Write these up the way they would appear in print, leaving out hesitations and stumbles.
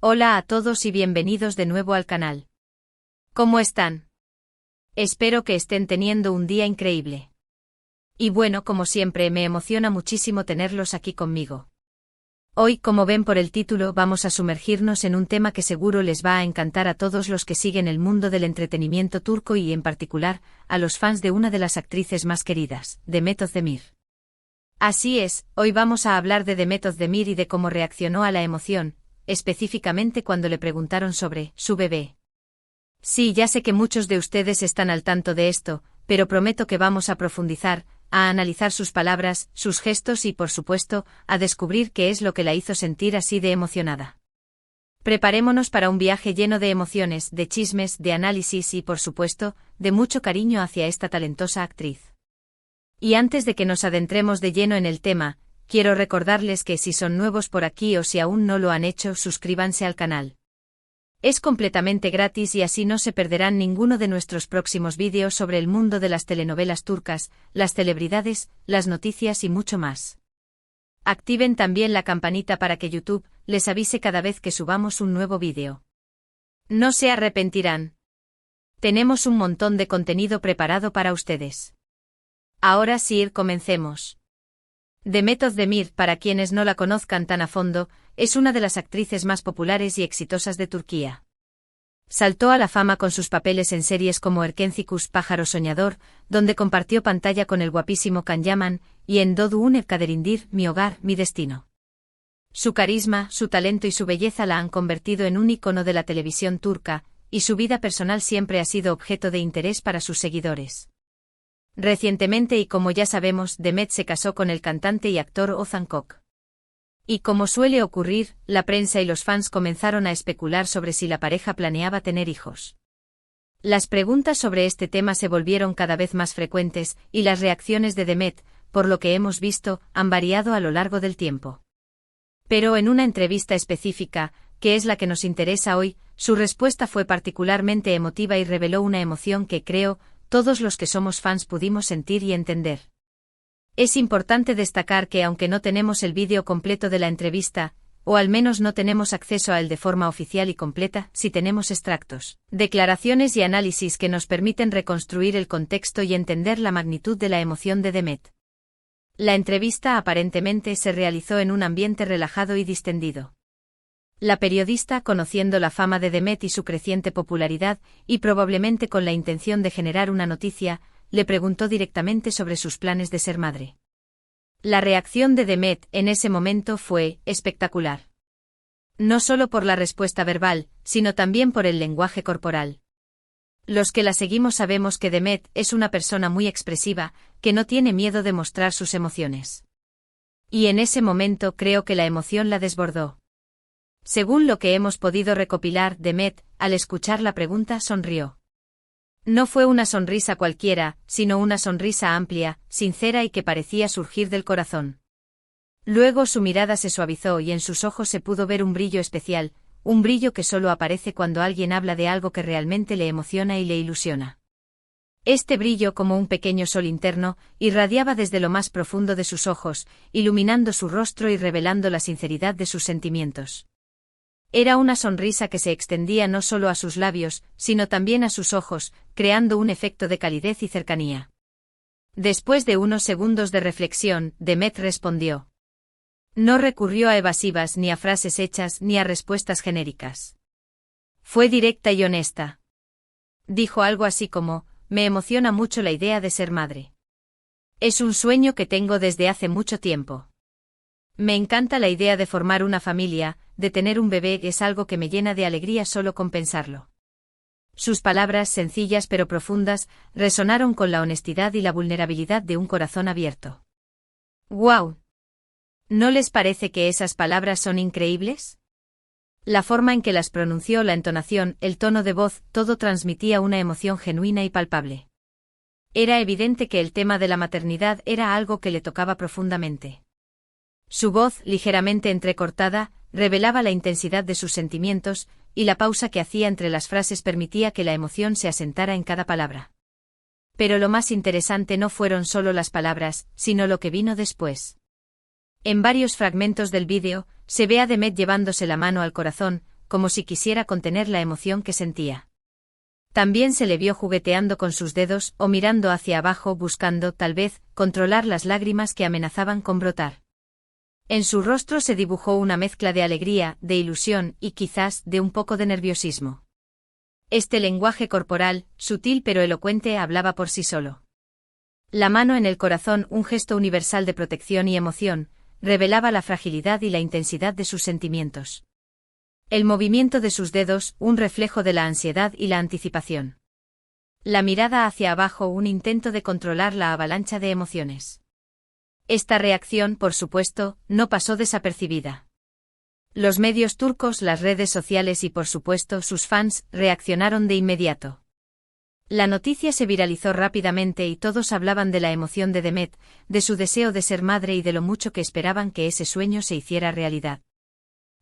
Hola a todos y bienvenidos de nuevo al canal. ¿Cómo están? Espero que estén teniendo un día increíble. Y bueno, como siempre, me emociona muchísimo tenerlos aquí conmigo. Hoy, como ven por el título, vamos a sumergirnos en un tema que seguro les va a encantar a todos los que siguen el mundo del entretenimiento turco y en particular, a los fans de una de las actrices más queridas, Demet Özdemir. Así es, hoy vamos a hablar de Demet Özdemir y de cómo reaccionó a la emoción, específicamente cuando le preguntaron sobre su bebé. Sí, ya sé que muchos de ustedes están al tanto de esto, pero prometo que vamos a profundizar, a analizar sus palabras, sus gestos y, por supuesto, a descubrir qué es lo que la hizo sentir así de emocionada. Preparémonos para un viaje lleno de emociones, de chismes, de análisis y, por supuesto, de mucho cariño hacia esta talentosa actriz. Y antes de que nos adentremos de lleno en el tema, quiero recordarles que si son nuevos por aquí o si aún no lo han hecho, suscríbanse al canal. Es completamente gratis y así no se perderán ninguno de nuestros próximos vídeos sobre el mundo de las telenovelas turcas, las celebridades, las noticias y mucho más. Activen también la campanita para que YouTube les avise cada vez que subamos un nuevo vídeo. No se arrepentirán. Tenemos un montón de contenido preparado para ustedes. Ahora sí, comencemos. Demet Özdemir, para quienes no la conozcan tan a fondo, es una de las actrices más populares y exitosas de Turquía. Saltó a la fama con sus papeles en series como Erkencikus, Pájaro Soñador, donde compartió pantalla con el guapísimo Can Yaman, y en Doğduğun Ev Kaderindir, Mi Hogar, Mi Destino. Su carisma, su talento y su belleza la han convertido en un ícono de la televisión turca, y su vida personal siempre ha sido objeto de interés para sus seguidores. Recientemente y como ya sabemos, Demet se casó con el cantante y actor Ozan Koç. Y como suele ocurrir, la prensa y los fans comenzaron a especular sobre si la pareja planeaba tener hijos. Las preguntas sobre este tema se volvieron cada vez más frecuentes, y las reacciones de Demet, por lo que hemos visto, han variado a lo largo del tiempo. Pero en una entrevista específica, que es la que nos interesa hoy, su respuesta fue particularmente emotiva y reveló una emoción que creo, todos los que somos fans pudimos sentir y entender. Es importante destacar que aunque no tenemos el vídeo completo de la entrevista, o al menos no tenemos acceso a él de forma oficial y completa, sí tenemos extractos, declaraciones y análisis que nos permiten reconstruir el contexto y entender la magnitud de la emoción de Demet. La entrevista aparentemente se realizó en un ambiente relajado y distendido. La periodista, conociendo la fama de Demet y su creciente popularidad, y probablemente con la intención de generar una noticia, le preguntó directamente sobre sus planes de ser madre. La reacción de Demet en ese momento fue espectacular. No solo por la respuesta verbal, sino también por el lenguaje corporal. Los que la seguimos sabemos que Demet es una persona muy expresiva, que no tiene miedo de mostrar sus emociones. Y en ese momento creo que la emoción la desbordó. Según lo que hemos podido recopilar, Demet, al escuchar la pregunta, sonrió. No fue una sonrisa cualquiera, sino una sonrisa amplia, sincera y que parecía surgir del corazón. Luego su mirada se suavizó y en sus ojos se pudo ver un brillo especial, un brillo que solo aparece cuando alguien habla de algo que realmente le emociona y le ilusiona. Este brillo, como un pequeño sol interno, irradiaba desde lo más profundo de sus ojos, iluminando su rostro y revelando la sinceridad de sus sentimientos. Era una sonrisa que se extendía no solo a sus labios, sino también a sus ojos, creando un efecto de calidez y cercanía. Después de unos segundos de reflexión, Demet respondió. No recurrió a evasivas ni a frases hechas ni a respuestas genéricas. Fue directa y honesta. Dijo algo así como, me emociona mucho la idea de ser madre. Es un sueño que tengo desde hace mucho tiempo. Me encanta la idea de formar una familia, de tener un bebé, es algo que me llena de alegría solo con pensarlo. Sus palabras, sencillas pero profundas, resonaron con la honestidad y la vulnerabilidad de un corazón abierto. ¡Guau! ¿No les parece que esas palabras son increíbles? La forma en que las pronunció, la entonación, el tono de voz, todo transmitía una emoción genuina y palpable. Era evidente que el tema de la maternidad era algo que le tocaba profundamente. Su voz, ligeramente entrecortada, revelaba la intensidad de sus sentimientos, y la pausa que hacía entre las frases permitía que la emoción se asentara en cada palabra. Pero lo más interesante no fueron solo las palabras, sino lo que vino después. En varios fragmentos del vídeo, se ve a Demet llevándose la mano al corazón, como si quisiera contener la emoción que sentía. También se le vio jugueteando con sus dedos o mirando hacia abajo buscando, tal vez, controlar las lágrimas que amenazaban con brotar. En su rostro se dibujó una mezcla de alegría, de ilusión y quizás de un poco de nerviosismo. Este lenguaje corporal, sutil pero elocuente, hablaba por sí solo. La mano en el corazón, un gesto universal de protección y emoción, revelaba la fragilidad y la intensidad de sus sentimientos. El movimiento de sus dedos, un reflejo de la ansiedad y la anticipación. La mirada hacia abajo, un intento de controlar la avalancha de emociones. Esta reacción, por supuesto, no pasó desapercibida. Los medios turcos, las redes sociales y, por supuesto, sus fans, reaccionaron de inmediato. La noticia se viralizó rápidamente y todos hablaban de la emoción de Demet, de su deseo de ser madre y de lo mucho que esperaban que ese sueño se hiciera realidad.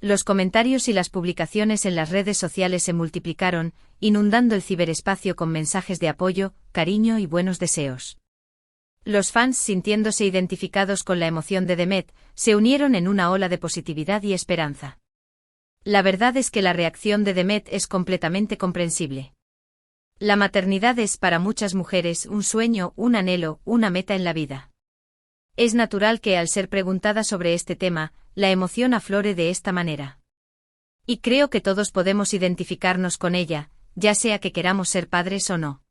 Los comentarios y las publicaciones en las redes sociales se multiplicaron, inundando el ciberespacio con mensajes de apoyo, cariño y buenos deseos. Los fans, sintiéndose identificados con la emoción de Demet, se unieron en una ola de positividad y esperanza. La verdad es que la reacción de Demet es completamente comprensible. La maternidad es para muchas mujeres un sueño, un anhelo, una meta en la vida. Es natural que, al ser preguntada sobre este tema, la emoción aflore de esta manera. Y creo que todos podemos identificarnos con ella, ya sea que queramos ser padres o no.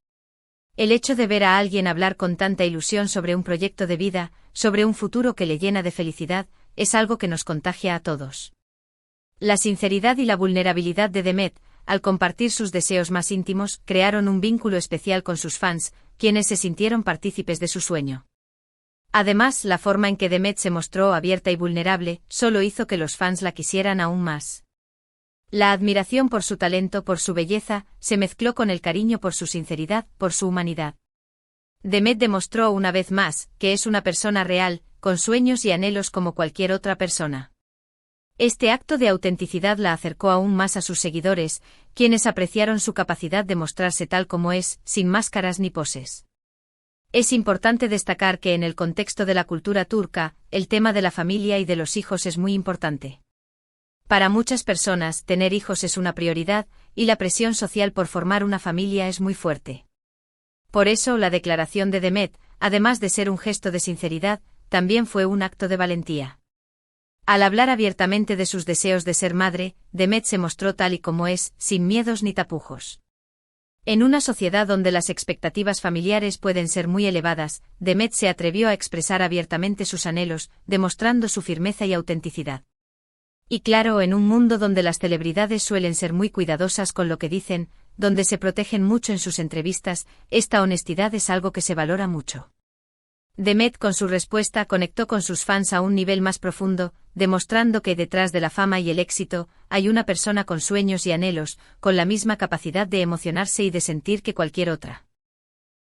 El hecho de ver a alguien hablar con tanta ilusión sobre un proyecto de vida, sobre un futuro que le llena de felicidad, es algo que nos contagia a todos. La sinceridad y la vulnerabilidad de Demet, al compartir sus deseos más íntimos, crearon un vínculo especial con sus fans, quienes se sintieron partícipes de su sueño. Además, la forma en que Demet se mostró abierta y vulnerable, solo hizo que los fans la quisieran aún más. La admiración por su talento, por su belleza, se mezcló con el cariño por su sinceridad, por su humanidad. Demet demostró una vez más, que es una persona real, con sueños y anhelos como cualquier otra persona. Este acto de autenticidad la acercó aún más a sus seguidores, quienes apreciaron su capacidad de mostrarse tal como es, sin máscaras ni poses. Es importante destacar que en el contexto de la cultura turca, el tema de la familia y de los hijos es muy importante. Para muchas personas, tener hijos es una prioridad, y la presión social por formar una familia es muy fuerte. Por eso, la declaración de Demet, además de ser un gesto de sinceridad, también fue un acto de valentía. Al hablar abiertamente de sus deseos de ser madre, Demet se mostró tal y como es, sin miedos ni tapujos. En una sociedad donde las expectativas familiares pueden ser muy elevadas, Demet se atrevió a expresar abiertamente sus anhelos, demostrando su firmeza y autenticidad. Y claro, en un mundo donde las celebridades suelen ser muy cuidadosas con lo que dicen, donde se protegen mucho en sus entrevistas, esta honestidad es algo que se valora mucho. Demet, con su respuesta, conectó con sus fans a un nivel más profundo, demostrando que detrás de la fama y el éxito, hay una persona con sueños y anhelos, con la misma capacidad de emocionarse y de sentir que cualquier otra.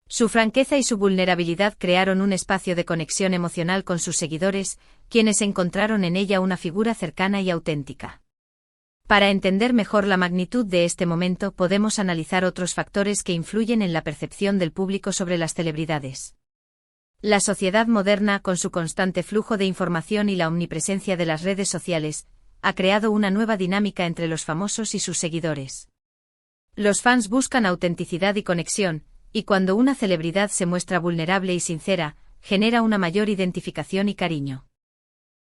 Su franqueza y su vulnerabilidad crearon un espacio de conexión emocional con sus seguidores, quienes encontraron en ella una figura cercana y auténtica. Para entender mejor la magnitud de este momento, podemos analizar otros factores que influyen en la percepción del público sobre las celebridades. La sociedad moderna, con su constante flujo de información y la omnipresencia de las redes sociales, ha creado una nueva dinámica entre los famosos y sus seguidores. Los fans buscan autenticidad y conexión, y cuando una celebridad se muestra vulnerable y sincera, genera una mayor identificación y cariño.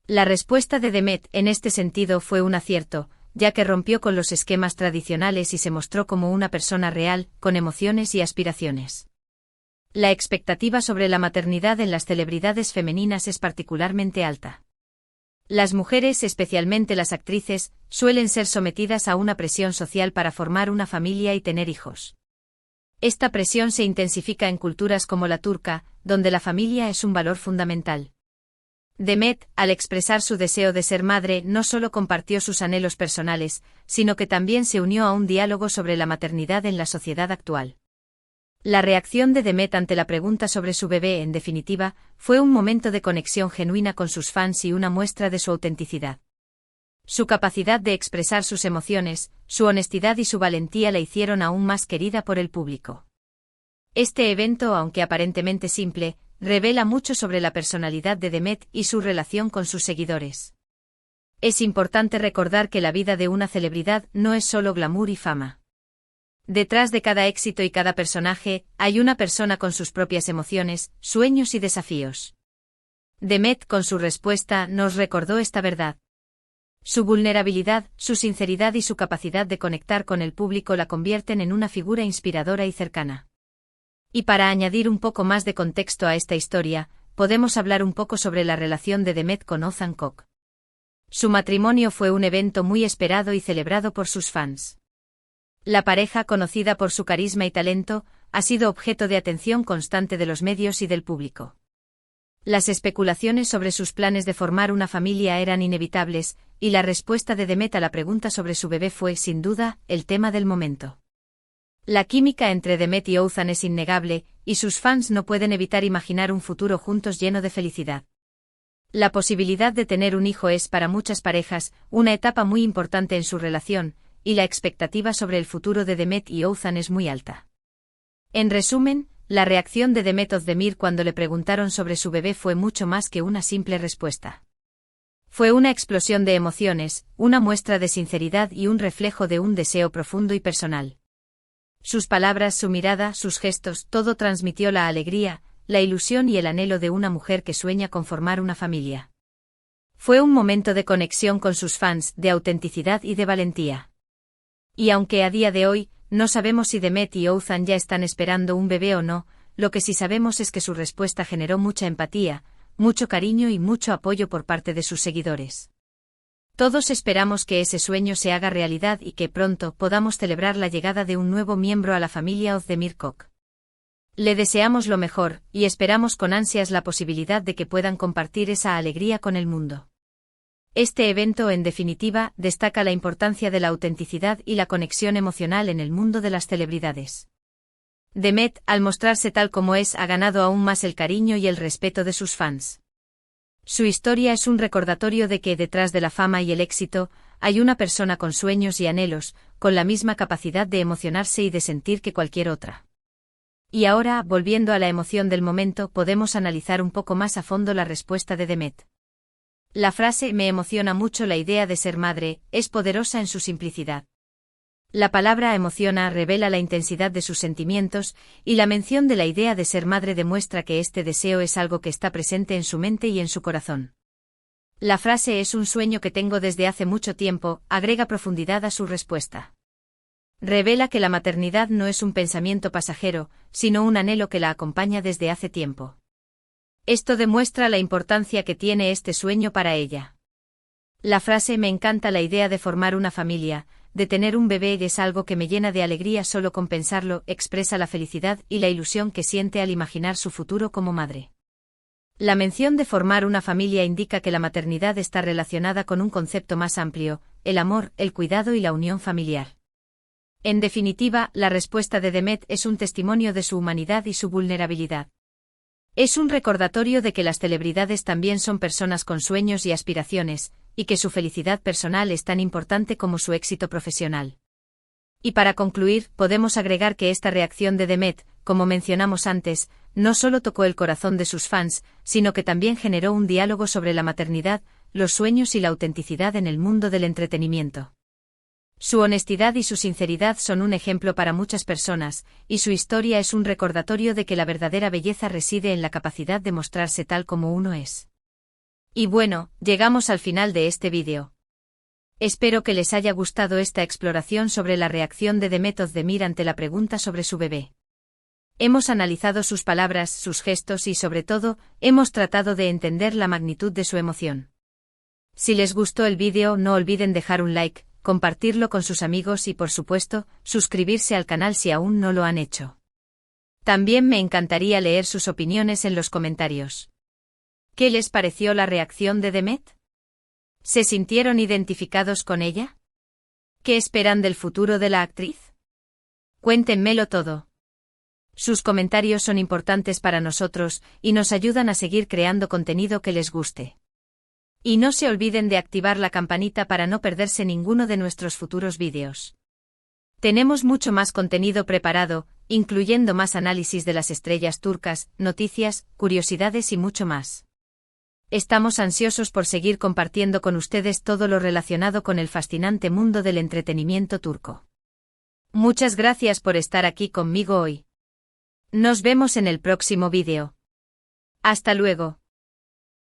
La respuesta de Demet en este sentido fue un acierto, ya que rompió con los esquemas tradicionales y se mostró como una persona real, con emociones y aspiraciones. La expectativa sobre la maternidad en las celebridades femeninas es particularmente alta. Las mujeres, especialmente las actrices, suelen ser sometidas a una presión social para formar una familia y tener hijos. Esta presión se intensifica en culturas como la turca, donde la familia es un valor fundamental. Demet, al expresar su deseo de ser madre, no solo compartió sus anhelos personales, sino que también se unió a un diálogo sobre la maternidad en la sociedad actual. La reacción de Demet ante la pregunta sobre su bebé, en definitiva, fue un momento de conexión genuina con sus fans y una muestra de su autenticidad. Su capacidad de expresar sus emociones, su honestidad y su valentía la hicieron aún más querida por el público. Este evento, aunque aparentemente simple, revela mucho sobre la personalidad de Demet y su relación con sus seguidores. Es importante recordar que la vida de una celebridad no es solo glamour y fama. Detrás de cada éxito y cada personaje, hay una persona con sus propias emociones, sueños y desafíos. Demet, con su respuesta, nos recordó esta verdad. Su vulnerabilidad, su sinceridad y su capacidad de conectar con el público la convierten en una figura inspiradora y cercana. Y para añadir un poco más de contexto a esta historia, podemos hablar un poco sobre la relación de Demet con Ozan Koc. Su matrimonio fue un evento muy esperado y celebrado por sus fans. La pareja, conocida por su carisma y talento, ha sido objeto de atención constante de los medios y del público. Las especulaciones sobre sus planes de formar una familia eran inevitables, y la respuesta de Demet a la pregunta sobre su bebé fue, sin duda, el tema del momento. La química entre Demet y Ozan es innegable, y sus fans no pueden evitar imaginar un futuro juntos lleno de felicidad. La posibilidad de tener un hijo es para muchas parejas una etapa muy importante en su relación, y la expectativa sobre el futuro de Demet y Ozan es muy alta. En resumen, la reacción de Demet Özdemir cuando le preguntaron sobre su bebé fue mucho más que una simple respuesta. Fue una explosión de emociones, una muestra de sinceridad y un reflejo de un deseo profundo y personal. Sus palabras, su mirada, sus gestos, todo transmitió la alegría, la ilusión y el anhelo de una mujer que sueña con formar una familia. Fue un momento de conexión con sus fans, de autenticidad y de valentía. Y aunque a día de hoy, no sabemos si Demet y Ozan ya están esperando un bebé o no, lo que sí sabemos es que su respuesta generó mucha empatía, mucho cariño y mucho apoyo por parte de sus seguidores. Todos esperamos que ese sueño se haga realidad y que pronto podamos celebrar la llegada de un nuevo miembro a la familia Özdemir Koc. Le deseamos lo mejor, y esperamos con ansias la posibilidad de que puedan compartir esa alegría con el mundo. Este evento, en definitiva, destaca la importancia de la autenticidad y la conexión emocional en el mundo de las celebridades. Demet, al mostrarse tal como es, ha ganado aún más el cariño y el respeto de sus fans. Su historia es un recordatorio de que detrás de la fama y el éxito, hay una persona con sueños y anhelos, con la misma capacidad de emocionarse y de sentir que cualquier otra. Y ahora, volviendo a la emoción del momento, podemos analizar un poco más a fondo la respuesta de Demet. La frase "me emociona mucho la idea de ser madre" es poderosa en su simplicidad. La palabra emociona revela la intensidad de sus sentimientos, y la mención de la idea de ser madre demuestra que este deseo es algo que está presente en su mente y en su corazón. La frase "es un sueño que tengo desde hace mucho tiempo" agrega profundidad a su respuesta. Revela que la maternidad no es un pensamiento pasajero, sino un anhelo que la acompaña desde hace tiempo. Esto demuestra la importancia que tiene este sueño para ella. La frase "me encanta la idea de formar una familia, de tener un bebé" es algo que me llena de alegría solo con pensarlo, expresa la felicidad y la ilusión que siente al imaginar su futuro como madre. La mención de formar una familia indica que la maternidad está relacionada con un concepto más amplio, el amor, el cuidado y la unión familiar. En definitiva, la respuesta de Demet es un testimonio de su humanidad y su vulnerabilidad. Es un recordatorio de que las celebridades también son personas con sueños y aspiraciones, y que su felicidad personal es tan importante como su éxito profesional. Y para concluir, podemos agregar que esta reacción de Demet, como mencionamos antes, no solo tocó el corazón de sus fans, sino que también generó un diálogo sobre la maternidad, los sueños y la autenticidad en el mundo del entretenimiento. Su honestidad y su sinceridad son un ejemplo para muchas personas, y su historia es un recordatorio de que la verdadera belleza reside en la capacidad de mostrarse tal como uno es. Y bueno, llegamos al final de este vídeo. Espero que les haya gustado esta exploración sobre la reacción de Demet Özdemir ante la pregunta sobre su bebé. Hemos analizado sus palabras, sus gestos y sobre todo, hemos tratado de entender la magnitud de su emoción. Si les gustó el vídeo, no olviden dejar un like, compartirlo con sus amigos y por supuesto, suscribirse al canal si aún no lo han hecho. También me encantaría leer sus opiniones en los comentarios. ¿Qué les pareció la reacción de Demet? ¿Se sintieron identificados con ella? ¿Qué esperan del futuro de la actriz? Cuéntenmelo todo. Sus comentarios son importantes para nosotros y nos ayudan a seguir creando contenido que les guste. Y no se olviden de activar la campanita para no perderse ninguno de nuestros futuros vídeos. Tenemos mucho más contenido preparado, incluyendo más análisis de las estrellas turcas, noticias, curiosidades y mucho más. Estamos ansiosos por seguir compartiendo con ustedes todo lo relacionado con el fascinante mundo del entretenimiento turco. Muchas gracias por estar aquí conmigo hoy. Nos vemos en el próximo vídeo. Hasta luego.